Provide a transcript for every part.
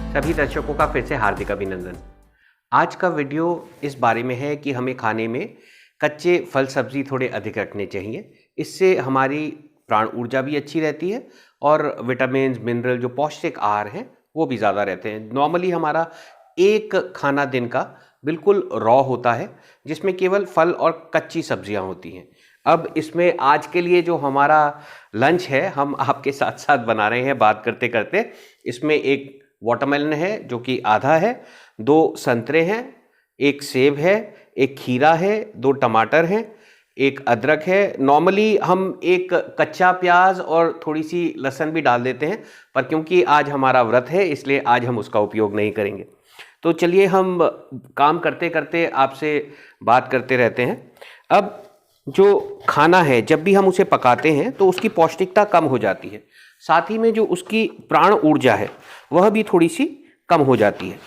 सभी दर्शकों का फिर से हार्दिक अभिनंदन। आज का वीडियो इस बारे में है कि हमें खाने में कच्चे फल सब्जी थोड़े अधिक रखने चाहिए। इससे हमारी प्राण ऊर्जा भी अच्छी रहती है और विटामिन मिनरल जो पौष्टिक आहार हैं वो भी ज़्यादा रहते हैं। नॉर्मली हमारा एक खाना दिन का बिल्कुल रॉ होता है जिसमें केवल फल और कच्ची सब्जियां होती हैं। अब इसमें आज के लिए जो हमारा लंच है हम आपके साथ साथ बना रहे हैं बात करते करते। इसमें एक वाटरमेलन है जो कि आधा है, 2 संतरे हैं, 1 सेब है, 1 खीरा है, 2 टमाटर हैं, 1 अदरक है। नॉर्मली हम एक कच्चा प्याज और थोड़ी सी लहसुन भी डाल देते हैं, पर क्योंकि आज हमारा व्रत है इसलिए आज हम उसका उपयोग नहीं करेंगे। तो चलिए हम काम करते करते आपसे बात करते रहते हैं। अब जो खाना है जब भी हम उसे पकाते हैं तो उसकी पौष्टिकता कम हो जाती है, साथ ही में जो उसकी प्राण ऊर्जा है वह भी थोड़ी सी कम हो जाती है।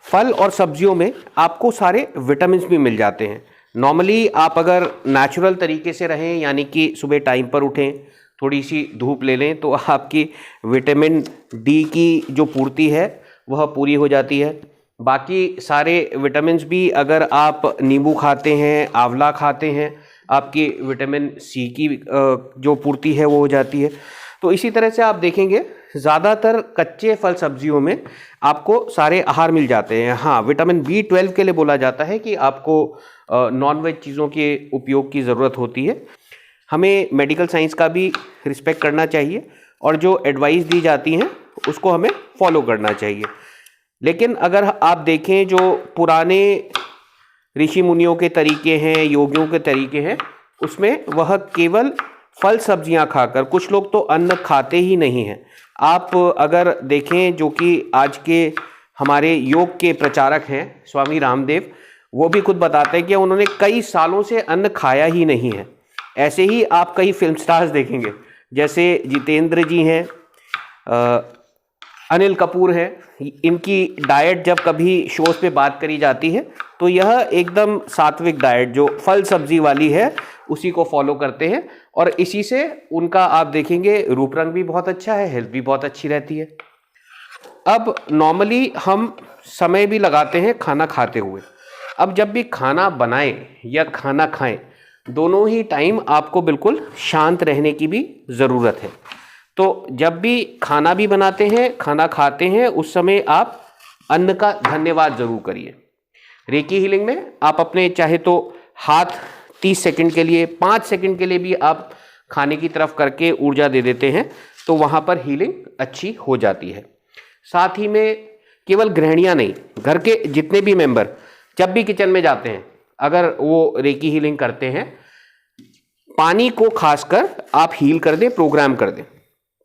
फल और सब्जियों में आपको सारे विटामिन भी मिल जाते हैं। नॉर्मली आप अगर नेचुरल तरीके से रहें, यानी कि सुबह टाइम पर उठें, थोड़ी सी धूप ले लें, तो आपकी विटामिन डी की जो पूर्ति है वह पूरी हो जाती है। बाकी सारे विटामिन्स भी अगर आप नींबू खाते हैं, आंवला खाते हैं, आपकी विटामिन सी की जो पूर्ति है वो हो जाती है। तो इसी तरह से आप देखेंगे ज़्यादातर कच्चे फल सब्जियों में आपको सारे आहार मिल जाते हैं। हाँ, विटामिन B12 के लिए बोला जाता है कि आपको नॉन-वेज चीज़ों के उपयोग की ज़रूरत होती है। हमें मेडिकल साइंस का भी रिस्पेक्ट करना चाहिए और जो एडवाइस दी जाती हैं उसको हमें फॉलो करना चाहिए। लेकिन अगर आप देखें जो पुराने ऋषि मुनियों के तरीके हैं, योगियों के तरीके हैं, उसमें वह केवल फल सब्जियां खाकर, कुछ लोग तो अन्न खाते ही नहीं हैं। आप अगर देखें जो कि आज के हमारे योग के प्रचारक हैं स्वामी रामदेव, वो भी खुद बताते हैं कि उन्होंने कई सालों से अन्न खाया ही नहीं है। ऐसे ही आप कई फिल्म स्टार्स देखेंगे, जैसे जितेंद्र जी हैं, अनिल कपूर हैं। इनकी डाइट जब कभी शोज पे बात करी जाती है तो यह एकदम सात्विक डाइट जो फल सब्जी वाली है उसी को फॉलो करते हैं और इसी से उनका आप देखेंगे रूप रंग भी बहुत अच्छा है, हेल्थ भी बहुत अच्छी रहती है। अब नॉर्मली हम समय भी लगाते हैं खाना खाते हुए। अब जब भी खाना बनाएं या खाना खाएं, दोनों ही टाइम आपको बिल्कुल शांत रहने की भी ज़रूरत है। तो जब भी खाना भी बनाते हैं, खाना खाते हैं, उस समय आप अन्न का धन्यवाद जरूर करिए। रेकी हीलिंग में आप अपने चाहे तो हाथ 30 सेकंड के लिए, 5 सेकंड के लिए भी आप खाने की तरफ करके ऊर्जा दे देते हैं तो वहाँ पर हीलिंग अच्छी हो जाती है। साथ ही में केवल गृहिणियाँ नहीं, घर के जितने भी मेंबर जब भी किचन में जाते हैं, अगर वो रेकी हीलिंग करते हैं, पानी को खासकर आप हील कर दें, प्रोग्राम कर दें।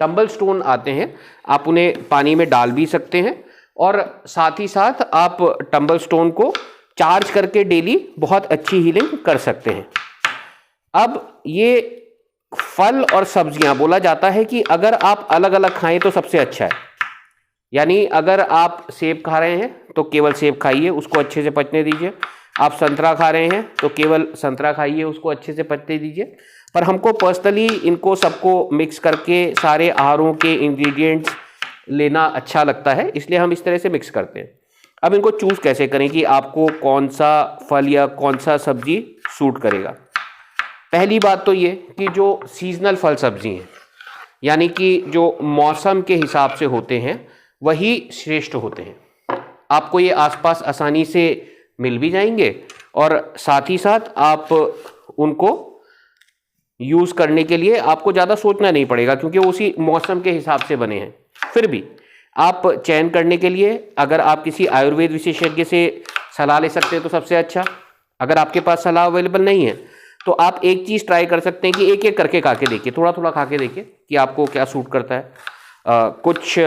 टंबल स्टोन आते हैं, आप उन्हें पानी में डाल भी सकते हैं और साथ ही साथ आप टंबल स्टोन को चार्ज करके डेली बहुत अच्छी हीलिंग कर सकते हैं। अब ये फल और सब्जियां बोला जाता है कि अगर आप अलग अलग खाएं तो सबसे अच्छा है। यानी अगर आप सेब खा रहे हैं तो केवल सेब खाइए, उसको अच्छे से पचने दीजिए। आप संतरा खा रहे हैं तो केवल संतरा खाइए, उसको अच्छे से पचने दीजिए। पर हमको पर्सनली इनको सबको मिक्स करके सारे आहारों के इंग्रेडिएंट्स लेना अच्छा लगता है, इसलिए हम इस तरह से मिक्स करते हैं। अब इनको चूज़ कैसे करें कि आपको कौन सा फल या कौन सा सब्जी सूट करेगा। पहली बात तो ये कि जो सीजनल फल सब्जी हैं, यानी कि जो मौसम के हिसाब से होते हैं, वही श्रेष्ठ होते हैं। आपको ये आसपास आसानी से मिल भी जाएंगे और साथ ही साथ आप उनको यूज़ करने के लिए आपको ज़्यादा सोचना नहीं पड़ेगा क्योंकि वो उसी मौसम के हिसाब से बने हैं। फिर भी आप चयन करने के लिए अगर आप किसी आयुर्वेद विशेषज्ञ से सलाह ले सकते हैं तो सबसे अच्छा। अगर आपके पास सलाह अवेलेबल नहीं है तो आप एक चीज़ ट्राई कर सकते हैं कि एक एक करके खा के देखिए, थोड़ा थोड़ा खा के देखिए कि आपको क्या सूट करता है। कुछ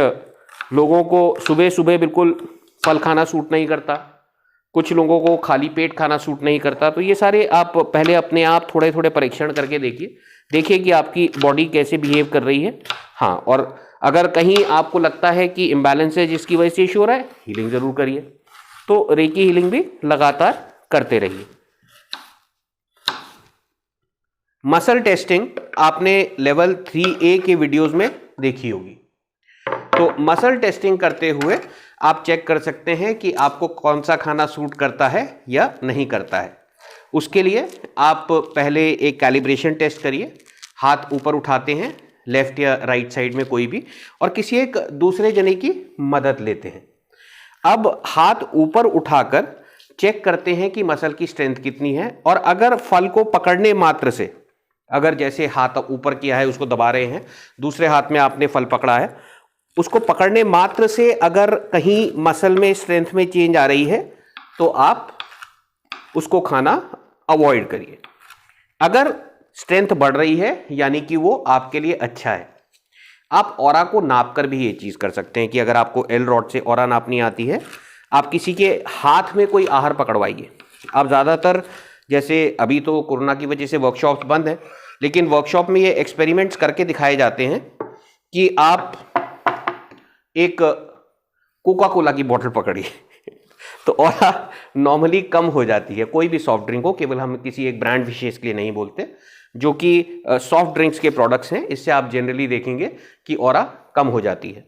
लोगों को सुबह सुबह बिल्कुल फल खाना सूट नहीं करता, कुछ लोगों को खाली पेट खाना सूट नहीं करता। तो ये सारे आप पहले अपने आप थोड़े थोड़े परीक्षण करके देखिए कि आपकी बॉडी कैसे बिहेव कर रही है। हाँ, और अगर कहीं आपको लगता है कि इम्बैलेंस है जिसकी वजह से इशू हो रहा है, हीलिंग ज़रूर करिए। तो रेकी हीलिंग भी लगातार करते रहिए। मसल टेस्टिंग आपने लेवल 3A के वीडियोस में देखी होगी। तो मसल टेस्टिंग करते हुए आप चेक कर सकते हैं कि आपको कौन सा खाना सूट करता है या नहीं करता है। उसके लिए आप पहले एक कैलिब्रेशन टेस्ट करिए। हाथ ऊपर उठाते हैं, लेफ्ट या राइट साइड में कोई भी, और किसी एक दूसरे जने की मदद लेते हैं। अब हाथ ऊपर उठाकर चेक करते हैं कि मसल की स्ट्रेंथ कितनी है, और अगर फल को पकड़ने मात्र से, अगर जैसे हाथ ऊपर किया है उसको दबा रहे हैं, दूसरे हाथ में आपने फल पकड़ा है, उसको पकड़ने मात्र से अगर कहीं मसल में स्ट्रेंथ में चेंज आ रही है तो आप उसको खाना अवॉइड करिए। अगर स्ट्रेंथ बढ़ रही है यानी कि वो आपके लिए अच्छा है। आप ऑरा को नाप कर भी ये चीज़ कर सकते हैं कि अगर आपको एल रॉड से ऑरा नापनी आती है, आप किसी के हाथ में कोई आहार पकड़वाइए। आप ज़्यादातर, जैसे अभी तो कोरोना की वजह से वर्कशॉप्स बंद हैं, लेकिन वर्कशॉप में ये एक्सपेरिमेंट्स करके दिखाए जाते हैं कि आप एक कोका कोला की बोतल पकड़िए तो ऑरा नॉर्मली कम हो जाती है। कोई भी सॉफ्ट ड्रिंक हो, केवल हम किसी एक ब्रांड विशेष के लिए नहीं बोलते, जो कि सॉफ्ट ड्रिंक्स के प्रोडक्ट्स हैं, इससे आप जनरली देखेंगे कि ऑरा कम हो जाती है।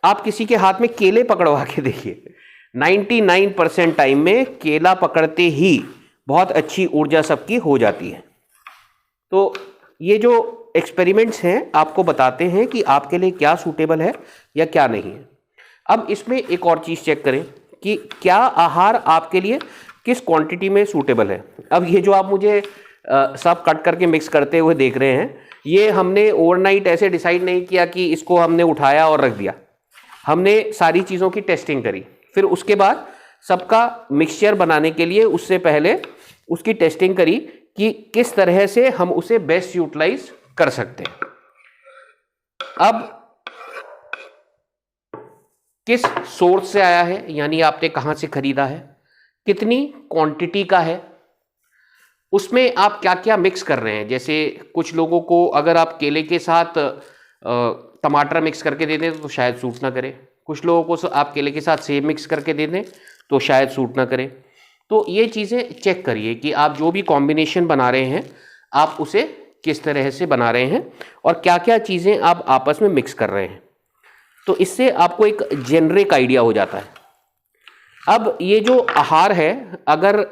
आप किसी के हाथ में केले पकड़वा के देखिए, 99% टाइम में केला पकड़ते ही बहुत अच्छी ऊर्जा सबकी हो जाती है। तो ये जो एक्सपेरिमेंट्स हैं आपको बताते हैं कि आपके लिए क्या सूटेबल है या क्या नहीं है। अब इसमें एक और चीज़ चेक करें कि क्या आहार आपके लिए किस क्वांटिटी में सूटेबल है। अब ये जो आप मुझे सब कट करके मिक्स करते हुए देख रहे हैं, ये हमने ओवरनाइट ऐसे डिसाइड नहीं किया कि इसको हमने उठाया और रख दिया। हमने सारी चीज़ों की टेस्टिंग करी, फिर उसके बाद सबका मिक्सचर बनाने के लिए उससे पहले उसकी टेस्टिंग करी कि किस तरह से हम उसे बेस्ट यूटिलाइज कर सकते हैं। अब किस सोर्स से आया है, यानी आपने कहाँ से खरीदा है, कितनी क्वांटिटी का है, उसमें आप क्या क्या मिक्स कर रहे हैं। जैसे कुछ लोगों को अगर आप केले के साथ टमाटर मिक्स करके दे दें तो शायद सूट ना करे, कुछ लोगों को आप केले के साथ सेब मिक्स करके दे दें तो शायद सूट ना करे। तो ये चीज़ें चेक करिए कि आप जो भी कॉम्बिनेशन बना रहे हैं आप उसे किस तरह से बना रहे हैं और क्या क्या चीज़ें आप आपस में मिक्स कर रहे हैं। तो इससे आपको एक जेनरिक आइडिया हो जाता है। अब ये जो आहार है, अगर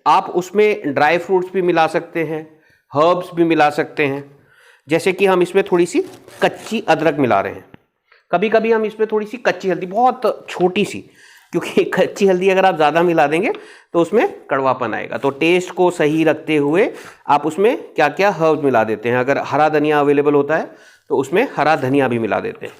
आप उसमें ड्राई फ्रूट्स भी मिला सकते हैं, हर्ब्स भी मिला सकते हैं। जैसे कि हम इसमें थोड़ी सी कच्ची अदरक मिला रहे हैं, कभी कभी हम इसमें थोड़ी सी कच्ची हल्दी, बहुत छोटी सी, क्योंकि कच्ची हल्दी अगर आप ज़्यादा मिला देंगे तो उसमें कड़वापन आएगा। तो टेस्ट को सही रखते हुए आप उसमें क्या क्या हर्ब्स मिला देते हैं। अगर हरा धनिया अवेलेबल होता है तो उसमें हरा धनिया भी मिला देते हैं।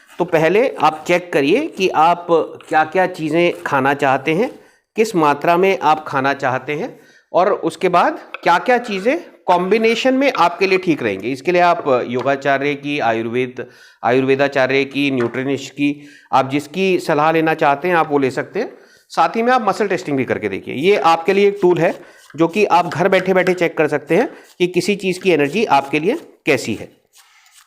तो पहले आप चेक करिए कि आप क्या क्या चीज़ें खाना चाहते हैं, किस मात्रा में आप खाना चाहते हैं, और उसके बाद क्या क्या चीज़ें कॉम्बिनेशन में आपके लिए ठीक रहेंगे। इसके लिए आप योगाचार्य की, आयुर्वेदाचार्य की, न्यूट्रिनिस्ट की, आप जिसकी सलाह लेना चाहते हैं आप वो ले सकते हैं। साथ ही में आप मसल टेस्टिंग भी करके देखिए। ये आपके लिए एक टूल है जो कि आप घर बैठे बैठे चेक कर सकते हैं कि किसी चीज़ की एनर्जी आपके लिए कैसी है।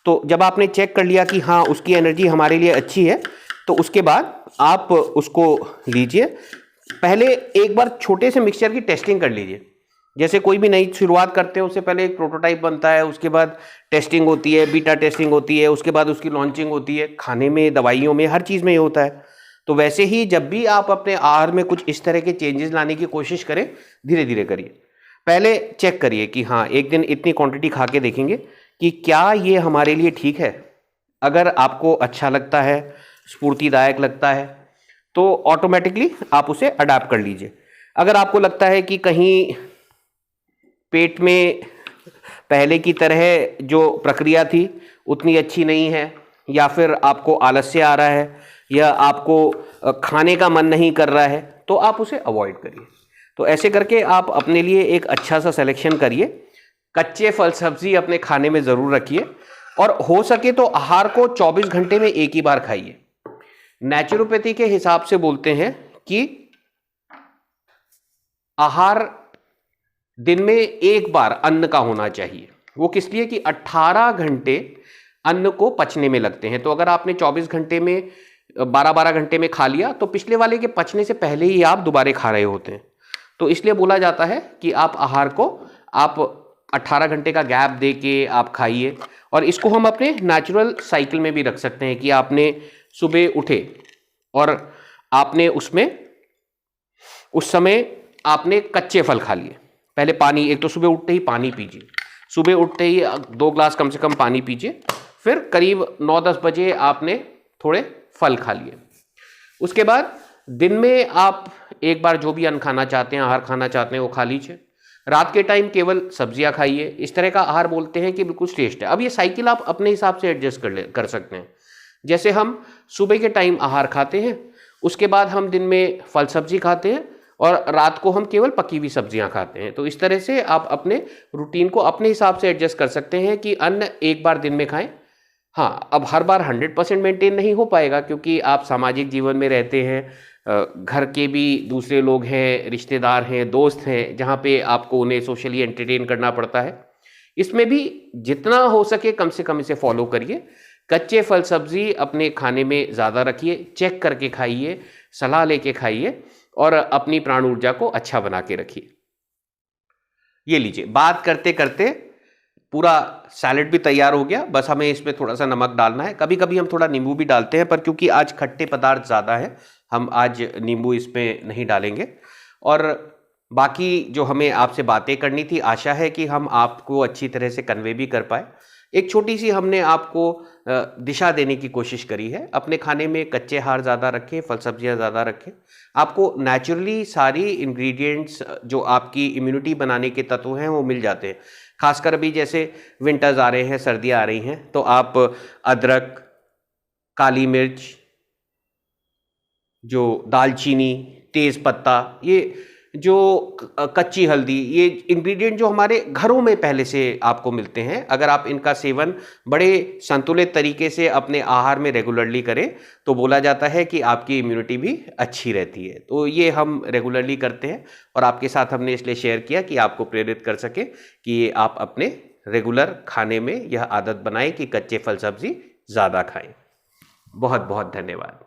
तो जब आपने चेक कर लिया कि हाँ उसकी एनर्जी हमारे लिए अच्छी है, तो उसके बाद आप उसको लीजिए। पहले एक बार छोटे से मिक्सचर की टेस्टिंग कर लीजिए। जैसे कोई भी नई शुरुआत करते हैं उससे पहले एक प्रोटोटाइप बनता है, उसके बाद टेस्टिंग होती है, बीटा टेस्टिंग होती है, उसके बाद उसकी लॉन्चिंग होती है। खाने में, दवाइयों में, हर चीज़ में ये होता है। तो वैसे ही जब भी आप अपने आहार में कुछ इस तरह के चेंजेस लाने की कोशिश करें, धीरे धीरे करिए। पहले चेक करिए कि हाँ एक दिन इतनी क्वांटिटी खा के देखेंगे कि क्या ये हमारे लिए ठीक है। अगर आपको अच्छा लगता है, स्फूर्तिदायक लगता है, तो ऑटोमेटिकली आप उसे अडैप्ट कर लीजिए। अगर आपको लगता है कि कहीं पेट में पहले की तरह जो प्रक्रिया थी उतनी अच्छी नहीं है, या फिर आपको आलस्य आ रहा है, या आपको खाने का मन नहीं कर रहा है, तो आप उसे अवॉइड करिए। तो ऐसे करके आप अपने लिए एक अच्छा सा सिलेक्शन करिए। कच्चे फल सब्जी अपने खाने में ज़रूर रखिए, और हो सके तो आहार को 24 घंटे में एक ही बार खाइए। नेचुरोपैथी के हिसाब से बोलते हैं कि आहार दिन में एक बार अन्न का होना चाहिए। वो किस लिए कि 18 घंटे अन्न को पचने में लगते हैं। तो अगर आपने 24 घंटे में 12-12 घंटे में खा लिया तो पिछले वाले के पचने से पहले ही आप दोबारा खा रहे होते हैं। तो इसलिए बोला जाता है कि आप आहार को आप 18 घंटे का गैप दे के आप खाइए। और इसको हम अपने नेचुरल साइकिल में भी रख सकते हैं कि आपने सुबह उठे और आपने उसमें उस समय आपने कच्चे फल खा लिए। पहले पानी, एक तो सुबह उठते ही पानी पीजिए, सुबह उठते ही 2 ग्लास कम से कम पानी पीजिए। फिर करीब 9-10 बजे आपने थोड़े फल खा लिए। उसके बाद दिन में आप एक बार जो भी अन्न खाना चाहते हैं, आहार खाना चाहते हैं, वो खा लीजिए। रात के टाइम केवल सब्जियां खाइए। इस तरह का आहार बोलते हैं कि बिल्कुल श्रेष्ठ है। अब ये साइकिल आप अपने हिसाब से एडजस्ट कर सकते हैं। जैसे हम सुबह के टाइम आहार खाते हैं, उसके बाद हम दिन में फल सब्जी खाते हैं और रात को हम केवल पकी हुई सब्जियां खाते हैं। तो इस तरह से आप अपने रूटीन को अपने हिसाब से एडजस्ट कर सकते हैं कि अन्न एक बार दिन में खाएं। हाँ, अब हर बार 100% मेंटेन नहीं हो पाएगा, क्योंकि आप सामाजिक जीवन में रहते हैं, घर के भी दूसरे लोग हैं, रिश्तेदार हैं, दोस्त हैं, जहाँ पे आपको उन्हें सोशली एंटरटेन करना पड़ता है। इसमें भी जितना हो सके कम से कम इसे फॉलो करिए। कच्चे फल सब्जी अपने खाने में ज़्यादा रखिए, चेक करके खाइए, सलाह लेके खाइए और अपनी प्राण ऊर्जा को अच्छा बना के रखिए। ये लीजिए, बात करते करते पूरा सैलेड भी तैयार हो गया। बस हमें इसमें थोड़ा सा नमक डालना है। कभी कभी हम थोड़ा नींबू भी डालते हैं, पर क्योंकि आज खट्टे पदार्थ ज़्यादा है, हम आज नींबू इसमें नहीं डालेंगे। और बाकी जो हमें आपसे बातें करनी थी, आशा है कि हम आपको अच्छी तरह से कन्वे भी कर पाए। एक छोटी सी हमने आपको दिशा देने की कोशिश करी है। अपने खाने में कच्चे आहार ज़्यादा रखें, फल सब्जियां ज़्यादा रखें। आपको नेचुरली सारी इंग्रेडिएंट्स जो आपकी इम्यूनिटी बनाने के तत्व हैं वो मिल जाते हैं। खासकर अभी जैसे विंटर्स आ रहे हैं, सर्दियां आ रही हैं, तो आप अदरक, काली मिर्च, जो दालचीनी, तेज पत्ता, ये जो कच्ची हल्दी, ये इंग्रेडिएंट जो हमारे घरों में पहले से आपको मिलते हैं, अगर आप इनका सेवन बड़े संतुलित तरीके से अपने आहार में रेगुलरली करें तो बोला जाता है कि आपकी इम्यूनिटी भी अच्छी रहती है। तो ये हम रेगुलरली करते हैं और आपके साथ हमने इसलिए शेयर किया कि आपको प्रेरित कर सके कि आप अपने रेगुलर खाने में यह आदत बनाएं कि कच्चे फल सब्जी ज़्यादा खाएं। बहुत बहुत धन्यवाद।